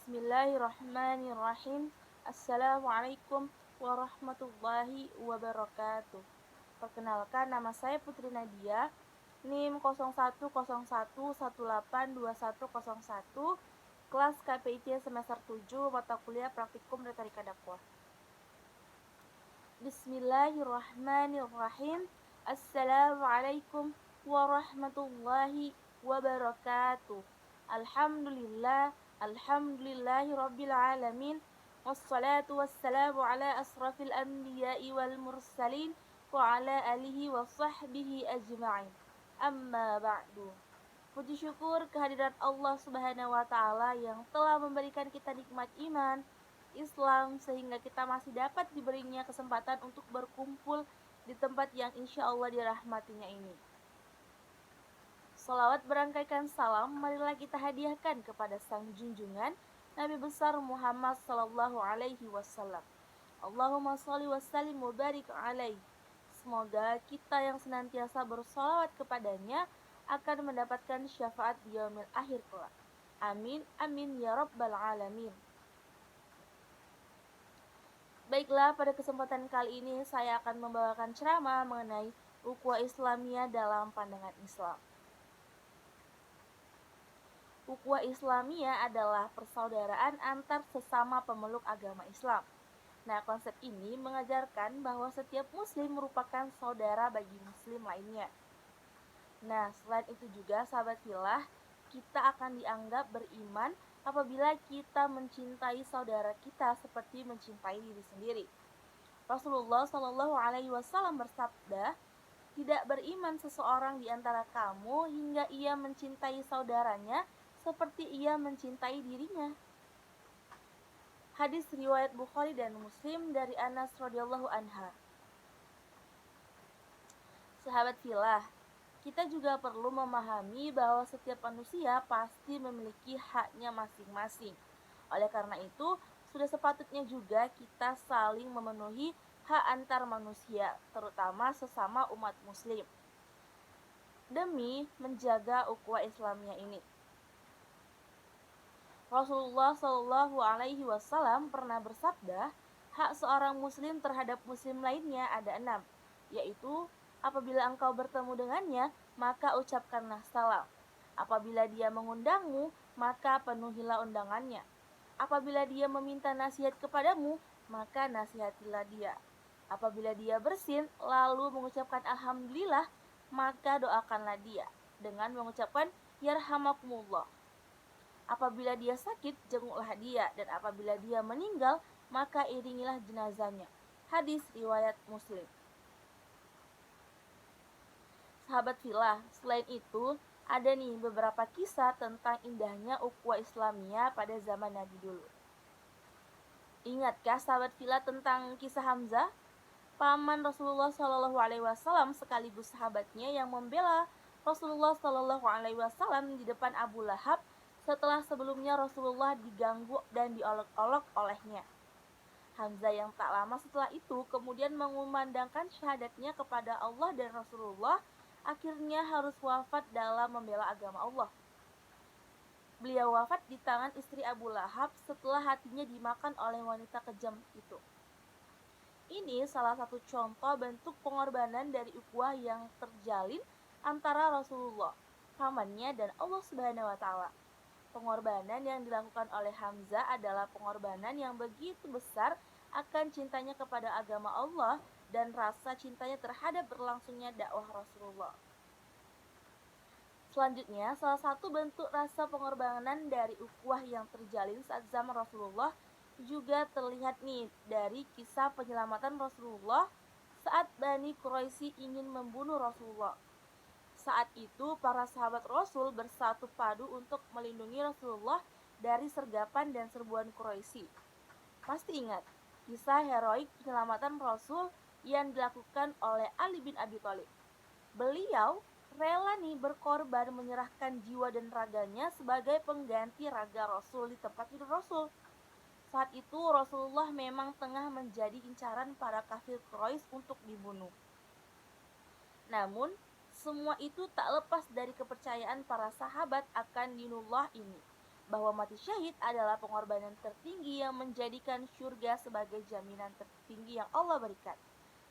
Bismillahirrahmanirrahim. Assalamualaikum warahmatullahi wabarakatuh. Perkenalkan, nama saya Putri Nadia, NIM 0101182101, kelas KPIC semester 7, mata kuliah praktikum retorika dakwah. Bismillahirrahmanirrahim. Assalamualaikum warahmatullahi wabarakatuh. Alhamdulillahi rabbil alamin. Wassalatu wassalamu ala asrafil anbiya'i wal mursalin wa ala alihi wa sahbihi ajma'in. Amma ba'du. Puji syukur kehadirat Allah Subhanahu wa taala yang telah memberikan kita nikmat iman, Islam, sehingga kita masih dapat diberinya kesempatan untuk berkumpul di tempat yang insya Allah dirahmatinya ini. Salawat berangkaikan salam marilah kita hadiahkan kepada sang junjungan Nabi besar Muhammad sallallahu alaihi wasallam. Allahumma sholli wa sallim wa barik alaihi. Semoga kita yang senantiasa bersalawat kepadanya akan mendapatkan syafaat di yaumil akhir kelak. Amin amin ya rabbal alamin. Baiklah, pada kesempatan kali ini saya akan membawakan ceramah mengenai ukhuwah Islamiyah dalam pandangan Islam. Ukhuwah Islamiyah adalah persaudaraan antar sesama pemeluk agama Islam. Nah, konsep ini mengajarkan bahwa setiap muslim merupakan saudara bagi muslim lainnya. Nah, selain itu juga sahabat fillah, kita akan dianggap beriman apabila kita mencintai saudara kita seperti mencintai diri sendiri. Rasulullah Shallallahu Alaihi Wasallam bersabda, tidak beriman seseorang di antara kamu hingga ia mencintai saudaranya seperti ia mencintai dirinya. Hadis riwayat Bukhari dan Muslim dari Anas radhiyallahu anha. Sahabat fillah, kita juga perlu memahami bahwa setiap manusia pasti memiliki haknya masing-masing. Oleh karena itu, sudah sepatutnya juga kita saling memenuhi hak antar manusia, terutama sesama umat muslim, demi menjaga ukhuwah Islamiyah ini. Rasulullah Shallallahu Alaihi Wasallam pernah bersabda, hak seorang muslim terhadap muslim lainnya ada 6, yaitu apabila engkau bertemu dengannya, maka ucapkanlah salam. Apabila dia mengundangmu, maka penuhilah undangannya. Apabila dia meminta nasihat kepadamu, maka nasihatilah dia. Apabila dia bersin, lalu mengucapkan alhamdulillah, maka doakanlah dia dengan mengucapkan yarhamakumullah. Apabila dia sakit, jenguklah dia, dan apabila dia meninggal, maka iringilah jenazahnya. Hadis riwayat Muslim. Sahabat fillah, selain itu, ada nih beberapa kisah tentang indahnya ukhuwah Islamiyah pada zaman Nabi dulu. Ingatkah sahabat fillah tentang kisah Hamzah? Paman Rasulullah Shallallahu Alaihi Wasallam sekaligus sahabatnya yang membela Rasulullah Shallallahu Alaihi Wasallam di depan Abu Lahab setelah sebelumnya Rasulullah diganggu dan diolok-olok olehnya. Hamzah yang tak lama setelah itu kemudian mengumandangkan syahadatnya kepada Allah dan Rasulullah, akhirnya harus wafat dalam membela agama Allah. Beliau wafat di tangan istri Abu Lahab setelah hatinya dimakan oleh wanita kejam itu. Ini salah satu contoh bentuk pengorbanan dari ukhuwah yang terjalin antara Rasulullah, pamannya, dan Allah Subhanahu wa taala. Pengorbanan yang dilakukan oleh Hamzah adalah pengorbanan yang begitu besar akan cintanya kepada agama Allah dan rasa cintanya terhadap berlangsungnya dakwah Rasulullah. Selanjutnya, salah satu bentuk rasa pengorbanan dari ukhuwah yang terjalin saat zaman Rasulullah juga terlihat nih dari kisah penyelamatan Rasulullah saat Bani Quraisy ingin membunuh Rasulullah. Saat itu para sahabat Rasul bersatu padu untuk melindungi Rasulullah dari sergapan dan serbuan Quraisy. Pasti ingat kisah heroik penyelamatan Rasul yang dilakukan oleh Ali bin Abi Thalib. Beliau rela nih berkorban menyerahkan jiwa dan raganya sebagai pengganti raga Rasul di tempat tidur Rasul. Saat itu Rasulullah memang tengah menjadi incaran para kafir Quraisy untuk dibunuh. Namun semua itu tak lepas dari kepercayaan para sahabat akan dinullah ini. bahwa mati syahid adalah pengorbanan tertinggi yang menjadikan surga sebagai jaminan tertinggi yang Allah berikan.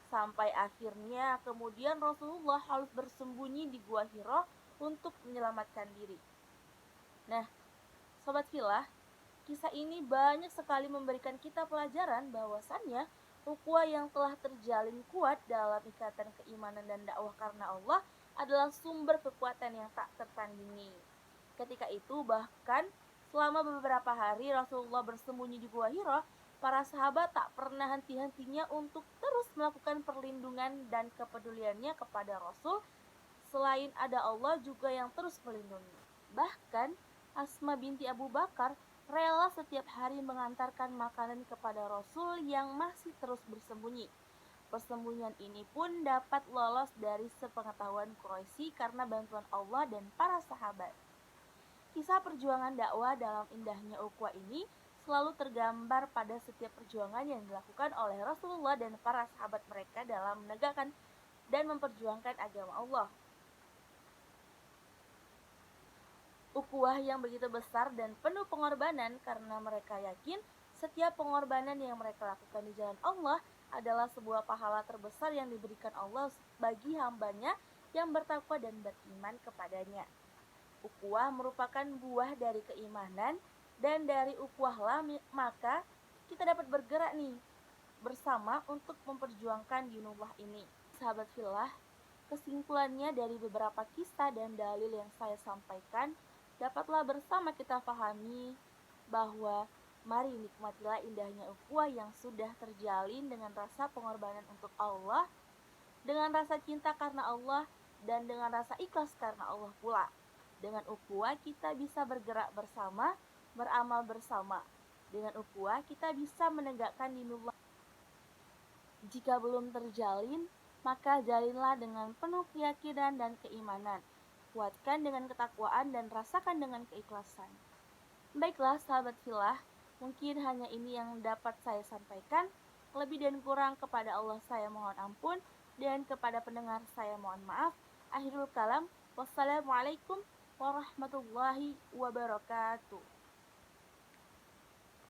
Sampai akhirnya kemudian Rasulullah harus bersembunyi di Gua Hira untuk menyelamatkan diri. Nah, Sobat Filah, kisah ini banyak sekali memberikan kita pelajaran bahwasannya ukhuwah yang telah terjalin kuat dalam ikatan keimanan dan dakwah karena Allah adalah sumber kekuatan yang tak tertandingi. Ketika itu bahkan selama beberapa hari Rasulullah bersembunyi di Gua Hira, para sahabat tak pernah henti-hentinya untuk terus melakukan perlindungan dan kepeduliannya kepada Rasul. Selain ada Allah juga yang terus melindungi. Bahkan Asma binti Abu Bakar rela setiap hari mengantarkan makanan kepada Rasul yang masih terus bersembunyi. Persembunyian ini pun dapat lolos dari sepengetahuan Quraisy karena bantuan Allah dan para sahabat. Kisah perjuangan dakwah dalam indahnya ukhuwah ini selalu tergambar pada setiap perjuangan yang dilakukan oleh Rasulullah dan para sahabat mereka dalam menegakkan dan memperjuangkan agama Allah. Ukhuwah yang begitu besar dan penuh pengorbanan karena mereka yakin setiap pengorbanan yang mereka lakukan di jalan Allah adalah sebuah pahala terbesar yang diberikan Allah bagi hambanya yang bertakwa dan beriman kepadanya. Ukhuwah merupakan buah dari keimanan dan dari ukhuwahlah maka kita dapat bergerak nih bersama untuk memperjuangkan dinullah ini. Sahabat fillah, kesimpulannya dari beberapa kisah dan dalil yang saya sampaikan, dapatlah bersama kita pahami bahwa mari nikmatilah indahnya ukhuwah yang sudah terjalin dengan rasa pengorbanan untuk Allah, dengan rasa cinta karena Allah, dan dengan rasa ikhlas karena Allah pula. Dengan ukhuwah kita bisa bergerak bersama, beramal bersama. Dengan ukhuwah kita bisa menegakkan dinullah. Jika belum terjalin, maka jalinlah dengan penuh keyakinan dan keimanan. Kuatkan dengan ketakwaan dan rasakan dengan keikhlasan. Baiklah sahabat filah, mungkin hanya ini yang dapat saya sampaikan. Lebih dan kurang kepada Allah saya mohon ampun, dan kepada pendengar saya mohon maaf. Akhirul kalam, wassalamualaikum warahmatullahi wabarakatuh.